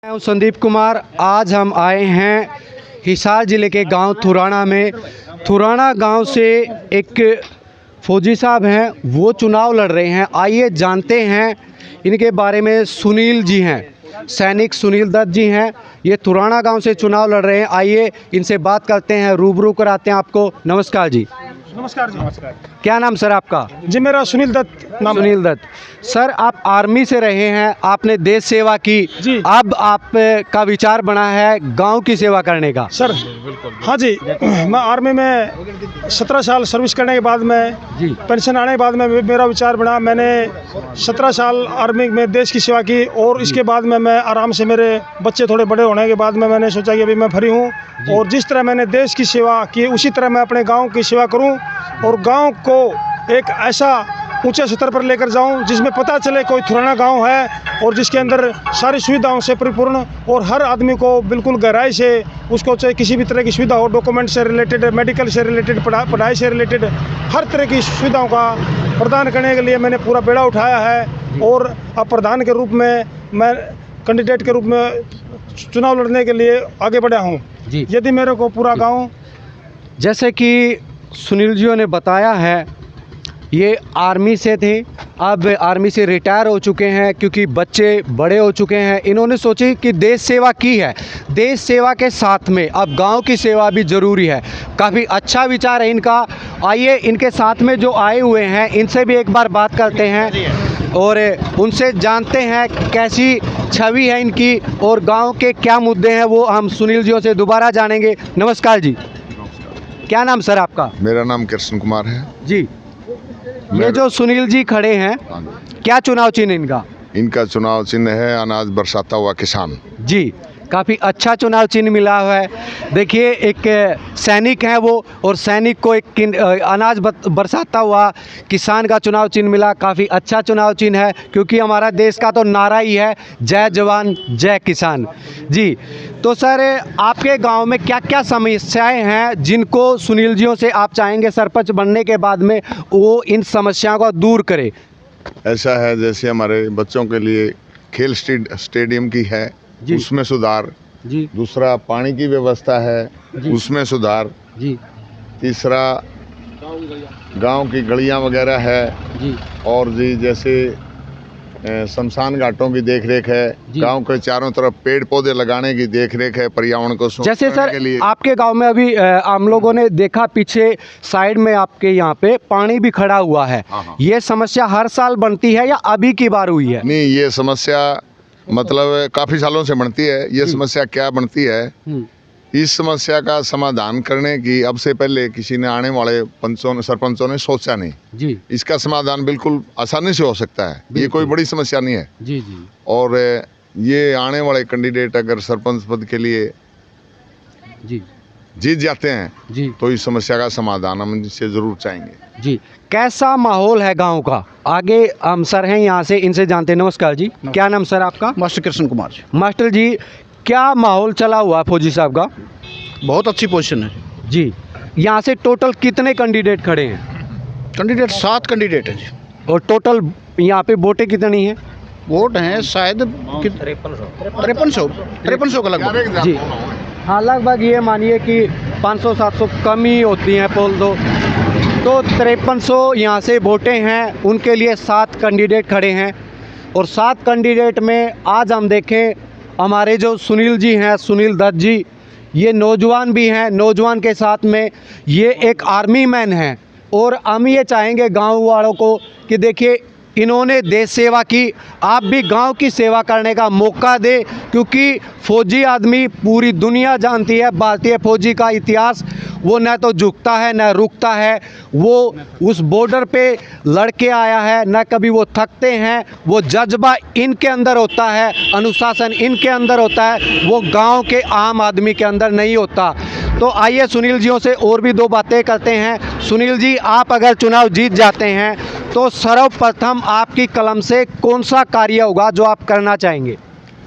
मैं हूं संदीप कुमार। आज हम आए हैं हिसार ज़िले के गांव थुराना में। थुराना गांव से एक फौजी साहब हैं, वो चुनाव लड़ रहे हैं। आइए जानते हैं इनके बारे में। सुनील जी हैं, सैनिक सुनील दत्त जी हैं, ये थुराना गांव से चुनाव लड़ रहे हैं। आइए इनसे बात करते हैं, रूबरू कराते हैं आपको। नमस्कार जी। नमस्कार जी। नमस्कार। क्या नाम सर आपका? जी मेरा सुनील दत्त नाम है। सुनील दत्त सर, आप आर्मी से रहे हैं, आपने देश सेवा की जी। अब आपका विचार बना है गांव की सेवा करने का। सर हाँ जी, मैं आर्मी में 17 साल सर्विस करने के बाद में जी पेंशन आने के बाद में मेरा विचार बना। मैंने 17 साल आर्मी में देश की सेवा की और इसके बाद में मैं आराम से, मेरे बच्चे थोड़े बड़े होने के बाद में मैंने सोचा कि अभी मैं फ्री हूँ और जिस तरह मैंने देश की सेवा की उसी तरह मैं अपने गाँव की सेवा करूँ और गाँव को एक ऐसा ऊंचे स्तर पर लेकर जाऊं जिसमें पता चले कोई थुराना गांव है और जिसके अंदर सारी सुविधाओं से परिपूर्ण और हर आदमी को बिल्कुल गहराई से उसको चाहे किसी भी तरह की सुविधा हो, डॉक्यूमेंट से रिलेटेड, मेडिकल से रिलेटेड, पढ़ाई से रिलेटेड हर तरह की सुविधाओं का प्रदान करने के लिए मैंने पूरा बेड़ा उठाया है। और अब प्रधान के रूप में मैं कैंडिडेट के रूप में चुनाव लड़ने के लिए आगे बढ़ा हूँ जी। यदि मेरे को पूरा गाँव, जैसे कि सुनील जी ने बताया है, ये आर्मी से थे, अब आर्मी से रिटायर हो चुके हैं क्योंकि बच्चे बड़े हो चुके हैं। इन्होंने सोची कि देश सेवा की है, देश सेवा के साथ में अब गांव की सेवा भी ज़रूरी है। काफ़ी अच्छा विचार है इनका। आइए इनके साथ में जो आए हुए हैं इनसे भी एक बार बात करते हैं और उनसे जानते हैं कैसी छवि है इनकी और गाँव के क्या मुद्दे हैं, वो हम सुनील जी से दोबारा जानेंगे। नमस्कार जी। क्या नाम सर आपका? मेरा नाम कृष्ण कुमार है जी। ये जो सुनील जी खड़े हैं, क्या चुनाव चिन्ह इनका? इनका चुनाव चिन्ह है अनाज बरसाता हुआ किसान। जी, काफ़ी अच्छा चुनाव चिन्ह मिला हुआ है। देखिए एक सैनिक हैं वो और सैनिक को एक अनाज बरसाता हुआ किसान का चुनाव चिन्ह मिला। काफ़ी अच्छा चुनाव चिन्ह है क्योंकि हमारा देश का तो नारा ही है जय जवान जय किसान। जी, तो सर आपके गांव में क्या क्या समस्याएं हैं जिनको सुनील जियों से आप चाहेंगे सरपंच बनने के बाद में वो इन समस्याओं को दूर करे? ऐसा है जैसे हमारे बच्चों के लिए खेल स्टेडियम की है, उसमें सुधार जी। दूसरा पानी की व्यवस्था है, उसमें सुधार जी। तीसरा गांव की गलियां वगैरह है जी। और जी जैसे शमशान घाटों की देखरेख है, गांव के चारों तरफ पेड़ पौधे लगाने की देखरेख है, पर्यावरण को जैसे सर के लिए। आपके गांव में अभी हम लोगों ने देखा पीछे साइड में आपके यहाँ पे पानी भी खड़ा हुआ है। हाँ। ये समस्या हर साल बनती है या अभी की बार हुई है? नहीं, ये समस्या मतलब काफी सालों से बनती है। ये समस्या क्या बनती है, इस समस्या का समाधान करने की अब से पहले किसी ने, आने वाले सरपंचों ने सोचा नहीं जी। इसका समाधान बिल्कुल आसानी से हो सकता है, ये कोई बड़ी समस्या नहीं है। जी जी। और ये आने वाले कैंडिडेट अगर सरपंच पद के लिए जी जीत जाते हैं जी तो इस समस्या का समाधान हम इनसे जरूर चाहेंगे। जी। कैसा माहौल है गांव का? आगे हम सर हैं यहाँ से, इनसे जानते हैं। नमस्कार जी। क्या नाम सर आपका? मास्टर कृष्ण कुमार जी। मास्टर जी, क्या माहौल चला हुआ है फौजी साहब का? बहुत अच्छी पोजीशन है जी। यहाँ से टोटल कितने कैंडिडेट खड़े हैं? कैंडिडेट 7 कैंडिडेट है जी। और टोटल यहाँ पे वोटें कितनी हैं? वोट हैं शायद 5300 का लगभग जी हाँ, लगभग ये मानिए कि 500-700 कम ही होती हैं पोल तो 5300 यहाँ से वोटें हैं। उनके लिए 7 कैंडिडेट खड़े हैं और 7 कैंडिडेट में आज हम देखें हमारे जो सुनील जी हैं, सुनील दत्त जी, ये नौजवान भी हैं। नौजवान के साथ में ये एक आर्मी मैन हैं और हम ये चाहेंगे गांव वालों को कि देखिए इन्होंने देश सेवा की, आप भी गांव की सेवा करने का मौका दे क्योंकि फौजी आदमी पूरी दुनिया जानती है। भारतीय फौजी का इतिहास, वो न तो झुकता है न रुकता है। वो उस बॉर्डर पे लड़के आया है, न कभी वो थकते हैं। वो जज्बा इनके अंदर होता है, अनुशासन इनके अंदर होता है, वो गांव के आम आदमी के अंदर नहीं होता। तो आइए सुनील जियों से और भी 2 बातें करते हैं। सुनील जी, आप अगर चुनाव जीत जाते हैं तो सर्वप्रथम आपकी कलम से कौन सा कार्य होगा जो आप करना चाहेंगे?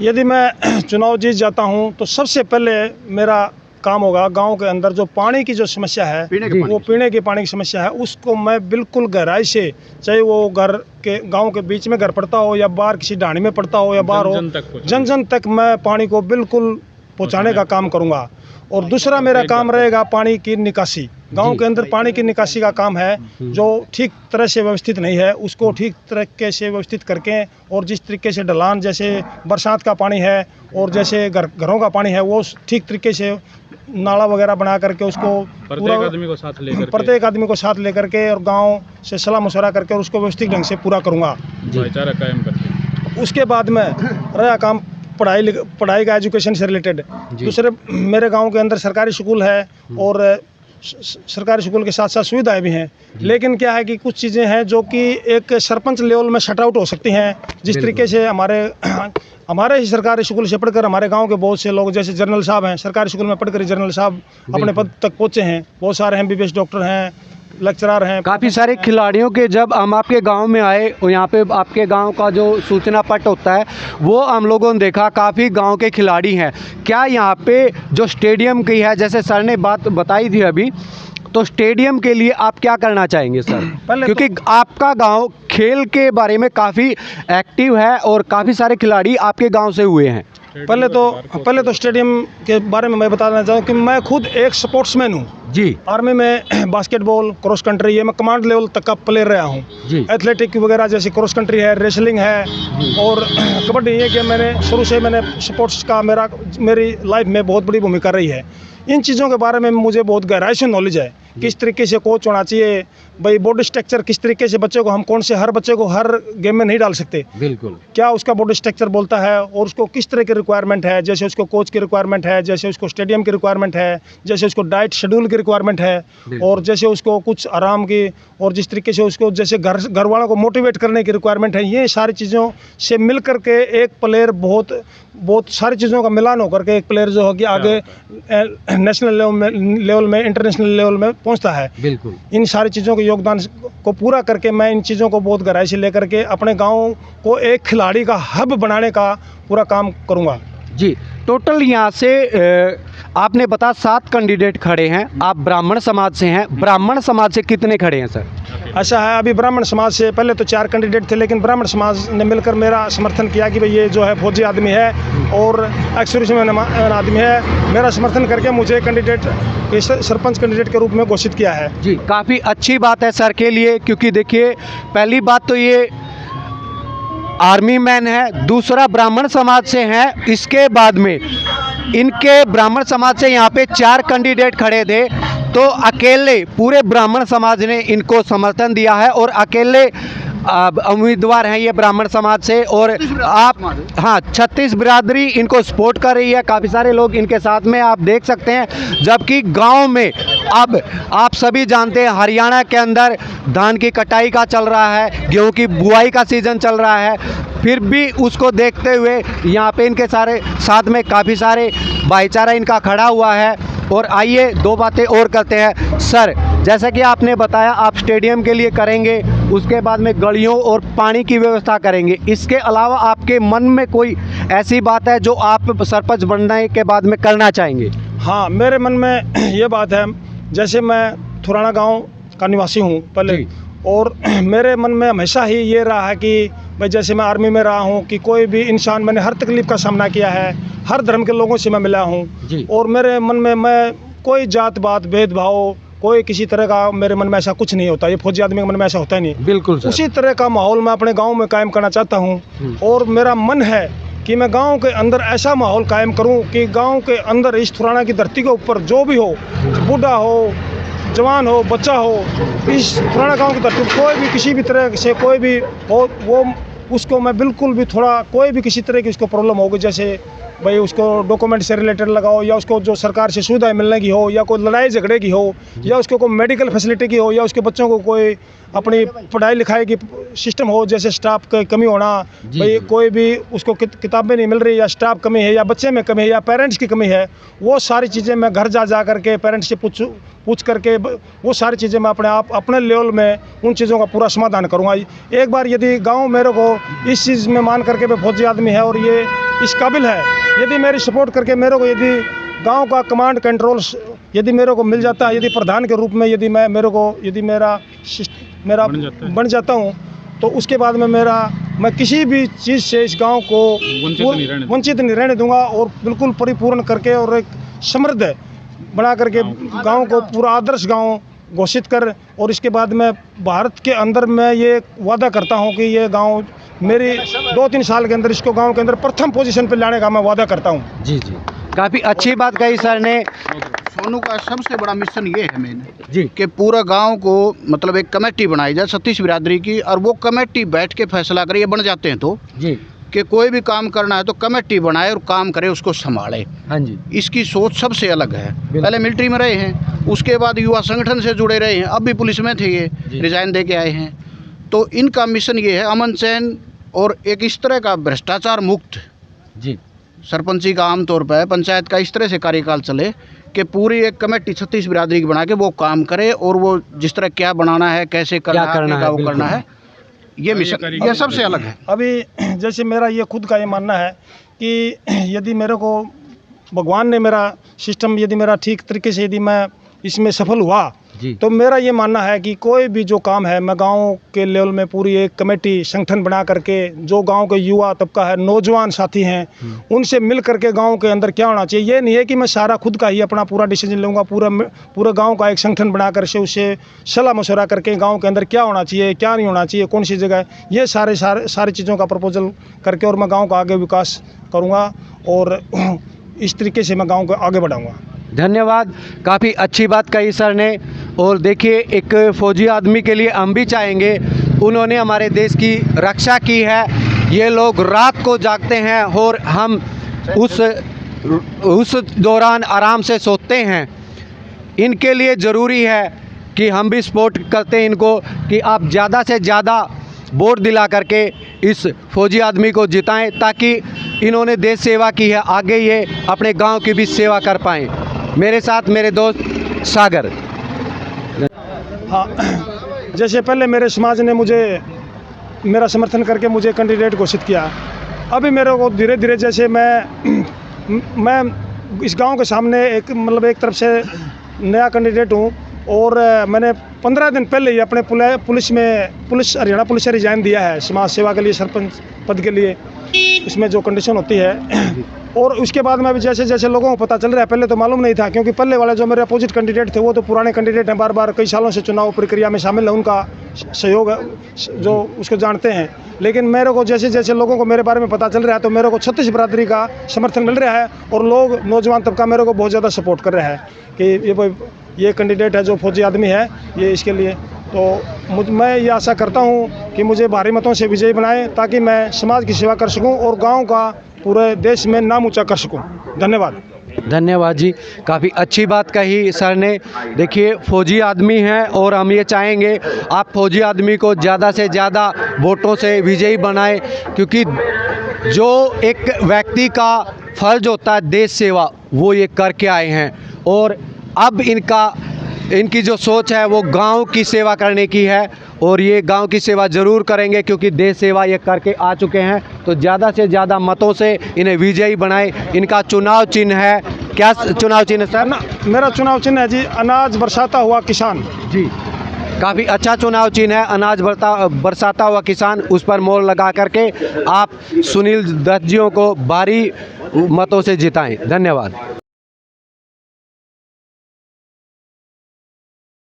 यदि मैं चुनाव जीत जाता हूं तो सबसे पहले मेरा काम होगा, गांव के अंदर जो पानी की जो समस्या है, वो पीने के पानी की समस्या है, उसको मैं बिल्कुल गहराई से, चाहे वो घर के गांव के बीच में घर पड़ता हो या बाहर किसी ढाणी में पड़ता हो या बाहर हो, जन जन तक मैं पानी को बिल्कुल पहुंचाने का काम करूंगा। और दूसरा मेरा काम रहेगा पानी की निकासी। गांव के अंदर पानी की निकासी का काम है, जो ठीक तरह से व्यवस्थित नहीं है, उसको ठीक तरीके से व्यवस्थित करके, और जिस तरीके से ढलान जैसे बरसात का पानी है और जैसे घरों का पानी है, वो ठीक तरीके से नाला वगैरह बना करके उसको प्रत्येक आदमी को साथ लेकर के और गांव से सलाह मशवरा करके और उसको व्यवस्थित ढंग से पूरा करूँगा। भाईचारा कायम करके उसके बाद में रहा काम पढ़ाई का, एजुकेशन से रिलेटेड। दूसरे मेरे गांव के अंदर सरकारी स्कूल है और सरकारी स्कूल के साथ साथ सुविधाएं भी हैं, लेकिन क्या है कि कुछ चीज़ें हैं जो कि एक सरपंच लेवल में शट आउट हो सकती हैं। जिस तरीके से हमारे ही सरकारी स्कूल से पढ़कर हमारे गांव के बहुत से लोग, जैसे जनरल साहब हैं, सरकारी स्कूल में पढ़कर जनरल साहब अपने पद तक पहुँचे हैं, बहुत सारे MBBS डॉक्टर हैं, लेक्चरर हैं। काफ़ी सारे खिलाड़ियों के जब हम आपके गांव में आए और यहाँ पे आपके गांव का जो सूचना पट होता है वो हम लोगों ने देखा, काफ़ी गांव के खिलाड़ी हैं। क्या यहाँ पे जो स्टेडियम की है, जैसे सर ने बात बताई थी अभी, तो स्टेडियम के लिए आप क्या करना चाहेंगे सर? क्योंकि आपका गांव खेल के बारे में काफ़ी एक्टिव है और काफ़ी सारे खिलाड़ी आपके गांव से हुए हैं। पहले तो स्टेडियम के बारे में मैं बताना चाहूँ कि मैं खुद एक स्पोर्ट्समैन हूँ जी। आर्मी में बास्केटबॉल, क्रॉस कंट्री, ये मैं कमांड लेवल तक का प्लेयर रहा हूँ जी। एथलेटिक वगैरह जैसे क्रॉस कंट्री है, रेसलिंग है और कबड्डी है कि मैंने शुरू से स्पोर्ट्स का मेरी लाइफ में बहुत बड़ी भूमिका रही है। इन चीज़ों के बारे में मुझे बहुत गहराई से नॉलेज है, किस तरीके से कोच होना चाहिए, भाई बॉडी स्ट्रक्चर किस तरीके से बच्चे को, हम हर बच्चे को हर गेम में नहीं डाल सकते, बिल्कुल क्या उसका बॉडी स्ट्रक्चर बोलता है और उसको किस तरह की रिक्वायरमेंट है, जैसे उसको कोच की रिक्वायरमेंट है, जैसे उसको स्टेडियम की रिक्वायरमेंट है, जैसे उसको डाइट शेड्यूल की रिक्वायरमेंट है, और जैसे उसको कुछ आराम की, और जिस तरीके से उसको जैसे घर वालों को मोटिवेट करने की रिक्वायरमेंट है। ये सारी चीज़ों से मिल करके एक प्लेयर बहुत सारी चीज़ों का मिलान होकर के एक प्लेयर जो है कि आगे नेशनल लेवल में इंटरनेशनल लेवल में पहुंचता है। बिल्कुल इन सारी चीज़ों के योगदान को पूरा करके मैं इन चीज़ों को बहुत गहराई से लेकर के अपने गांव को एक खिलाड़ी का हब बनाने का पूरा काम करूंगा जी। टोटल यहाँ से आपने बताया 7 कैंडिडेट खड़े हैं, आप ब्राह्मण समाज से हैं, ब्राह्मण समाज से कितने खड़े हैं सर? ऐसा है, अभी ब्राह्मण समाज से पहले तो 4 कैंडिडेट थे, लेकिन ब्राह्मण समाज ने मिलकर मेरा समर्थन किया कि भाई ये जो है फौजी आदमी है और एक्स आदमी है, मेरा समर्थन करके मुझे कैंडिडेट सरपंच कैंडिडेट के रूप में घोषित किया है जी। काफ़ी अच्छी बात है सर के लिए, क्योंकि देखिए पहली बात तो ये आर्मी मैन है, दूसरा ब्राह्मण समाज से हैं, इसके बाद में इनके ब्राह्मण समाज से यहाँ पे 4 कैंडिडेट खड़े थे, तो अकेले पूरे ब्राह्मण समाज ने इनको समर्थन दिया है और अकेले उम्मीदवार हैं ये ब्राह्मण समाज से। और आप 36 बिरादरी इनको सपोर्ट कर रही है, काफ़ी सारे लोग इनके साथ में आप देख सकते हैं। जबकि गांव में अब आप सभी जानते हैं हरियाणा के अंदर धान की कटाई का चल रहा है, गेहूं की बुआई का सीज़न चल रहा है, फिर भी उसको देखते हुए यहाँ पे इनके सारे साथ में काफ़ी सारे भाईचारा इनका खड़ा हुआ है। और आइए 2 बातें और करते हैं सर। जैसा कि आपने बताया आप स्टेडियम के लिए करेंगे, उसके बाद में गलियों और पानी की व्यवस्था करेंगे, इसके अलावा आपके मन में कोई ऐसी बात है जो आप सरपंच बनने के बाद में करना चाहेंगे? हाँ, मेरे मन में ये बात है, जैसे मैं थुराना गांव का निवासी हूँ पहले, और मेरे मन में हमेशा ही ये रहा है कि भाई जैसे मैं आर्मी में रहा हूँ कि कोई भी इंसान, मैंने हर तकलीफ़ का सामना किया है, हर धर्म के लोगों से मैं मिला हूँ, और मेरे मन में मैं कोई जात पात भेदभाव, कोई किसी तरह का मेरे मन में ऐसा कुछ नहीं होता। ये फौजी आदमी के मन में ऐसा होता ही नहीं। बिल्कुल सर। उसी तरह का माहौल मैं अपने गाँव में कायम करना चाहता हूँ, और मेरा मन है कि मैं गांव के अंदर ऐसा माहौल कायम करूं कि गांव के अंदर इस थुराना की धरती के ऊपर जो भी हो, बूढ़ा हो, जवान हो, बच्चा हो, इस थुराना गांव की धरती कोई भी किसी भी तरह से कोई भी हो, वो उसको मैं बिल्कुल भी कोई भी किसी तरह की उसको प्रॉब्लम होगी, जैसे भाई उसको डॉक्यूमेंट से रिलेटेड लगाओ, या उसको जो सरकार से सुविधाएं मिलने की हो, या कोई लड़ाई झगड़े की हो, या उसको कोई मेडिकल फैसिलिटी की हो, या उसके बच्चों को कोई अपनी पढ़ाई लिखाई की सिस्टम हो, जैसे स्टाफ की कमी होना, भाई कोई भी उसको किताबें नहीं मिल रही, या स्टाफ कमी है, या बच्चे में कमी है, या पेरेंट्स की कमी है, वो सारी चीज़ें मैं घर जा करके पेरेंट्स से पूछ करके वो सारी चीज़ें मैं अपने लेवल में उन चीज़ों का पूरा समाधान करूँगा। एक बार यदि गाँव मेरे को इस चीज़ में मान करके फौजी आदमी है और ये इस काबिल है, यदि मेरी सपोर्ट करके मेरे को यदि गांव का कमांड कंट्रोल यदि मेरे को मिल जाता है, यदि प्रधान के रूप में यदि मेरा बन जाता हूँ, तो उसके बाद में मैं किसी भी चीज़ से इस गांव को वंचित नहीं रहने दूंगा और बिल्कुल परिपूर्ण करके और एक समृद्ध बना करके गांव को पूरा आदर्श गांव घोषित कर, और इसके बाद मैं भारत के अंदर मैं ये वादा करता हूं कि ये गांव मेरी 2-3 साल के अंदर इसको गांव के अंदर प्रथम पोजीशन पे लाने का मैं वादा करता हूं। जी जी, काफ़ी अच्छी बात कही सर ने। सोनू का सबसे बड़ा मिशन ये है मेन जी कि पूरा गांव को मतलब एक कमेटी बनाई जाए 36 बिरादरी की, और वो कमेटी बैठ के फैसला करे, ये बन जाते हैं तो जी, कि कोई भी काम करना है तो कमेटी बनाए और काम करे, उसको संभाले। हाँ जी, इसकी सोच सबसे अलग है। पहले मिलिट्री में रहे हैं, उसके बाद युवा संगठन से जुड़े रहे हैं, अब भी पुलिस में थे, ये रिजाइन दे के आए हैं। तो इनका मिशन ये है अमन चैन और एक इस तरह का भ्रष्टाचार मुक्त। जी सरपंची का आमतौर पर पंचायत का इस तरह से कार्यकाल चले कि पूरी एक कमेटी 36 बिरादरी की बना के वो काम करे, और वो जिस तरह क्या बनाना है, कैसे करना है, वो करना है, ये मिशन ये सबसे अलग है। अभी जैसे मेरा ये खुद का ये मानना है कि यदि मेरे को भगवान ने मेरा सिस्टम यदि मेरा ठीक तरीके से यदि मैं इसमें सफल हुआ, तो मेरा ये मानना है कि कोई भी जो काम है मैं गांव के लेवल में पूरी एक कमेटी संगठन बना करके, जो गांव के युवा तबका है, नौजवान साथी हैं, उनसे मिल करके गांव के अंदर क्या होना चाहिए। ये नहीं है कि मैं सारा खुद का ही अपना पूरा डिसीजन लूँगा, पूरा गांव का एक संगठन बना कर से उससे सलाह मशवरा करके गांव के अंदर क्या होना चाहिए, क्या नहीं होना चाहिए, कौन सी जगह, ये सारी चीज़ों का प्रपोजल करके और मैं गाँव का आगे विकास करूँगा, और इस तरीके से मैं गाँव को आगे बढ़ाऊँगा। धन्यवाद, काफ़ी अच्छी बात कही सर ने। और देखिए, एक फ़ौजी आदमी के लिए हम भी चाहेंगे, उन्होंने हमारे देश की रक्षा की है। ये लोग रात को जागते हैं और हम उस दौरान आराम से सोते हैं। इनके लिए ज़रूरी है कि हम भी सपोर्ट करते हैं इनको, कि आप ज़्यादा से ज़्यादा वोट दिला करके इस फौजी आदमी को जिताएं, ताकि इन्होंने देश सेवा की है, आगे ये अपने गांव की भी सेवा कर पाएं। मेरे साथ मेरे दोस्त सागर। हाँ, जैसे पहले मेरे समाज ने मेरा समर्थन करके मुझे कैंडिडेट घोषित किया, अभी मेरे को धीरे धीरे जैसे मैं इस गांव के सामने एक तरफ से नया कैंडिडेट हूँ, और मैंने 15 दिन पहले ही अपने हरियाणा पुलिस से रिजाइन दिया है समाज सेवा के लिए, सरपंच पद के लिए, इसमें जो कंडीशन होती है। और उसके बाद में भी जैसे जैसे लोगों को पता चल रहा है, पहले तो मालूम नहीं था, क्योंकि पहले वाले जो मेरे अपोजिट कैंडिडेट थे वो तो पुराने कैंडिडेट हैं, बार बार कई सालों से चुनाव प्रक्रिया में शामिल है, उनका सहयोग जो उसको जानते हैं। लेकिन मेरे को जैसे जैसे लोगों को मेरे बारे में पता चल रहा है, तो मेरे को 36 बिरादरी का समर्थन मिल रहा है, और लोग नौजवान तबका मेरे को बहुत ज़्यादा सपोर्ट कर रहा है कि ये कैंडिडेट है जो फौजी आदमी है, ये इसके लिए। तो मैं ये आशा करता हूँ कि मुझे भारी मतों से विजयी बनाएं, ताकि मैं समाज की सेवा कर सकूँ और गाँव का पूरे देश में नाम ऊंचा कर सकूं। धन्यवाद। धन्यवाद जी, काफ़ी अच्छी बात कही सर ने। देखिए, फौजी आदमी हैं और हम ये चाहेंगे आप फौजी आदमी को ज़्यादा से ज़्यादा वोटों से विजयी बनाएं, क्योंकि जो एक व्यक्ति का फर्ज होता है देश सेवा, वो ये करके आए हैं, और अब इनकी जो सोच है वो गांव की सेवा करने की है, और ये गांव की सेवा ज़रूर करेंगे, क्योंकि देश सेवा ये करके आ चुके हैं। तो ज़्यादा से ज़्यादा मतों से इन्हें विजयी बनाएं। इनका चुनाव चिन्ह है, क्या चुनाव चिन्ह है सर? मेरा चुनाव चिन्ह है जी अनाज बरसाता हुआ किसान। जी, काफ़ी अच्छा चुनाव चिन्ह है, अनाज बरसाता हुआ किसान। उस पर मोहर लगा करके आप सुनील दत्त जियों को भारी मतों से जिताएं। धन्यवाद।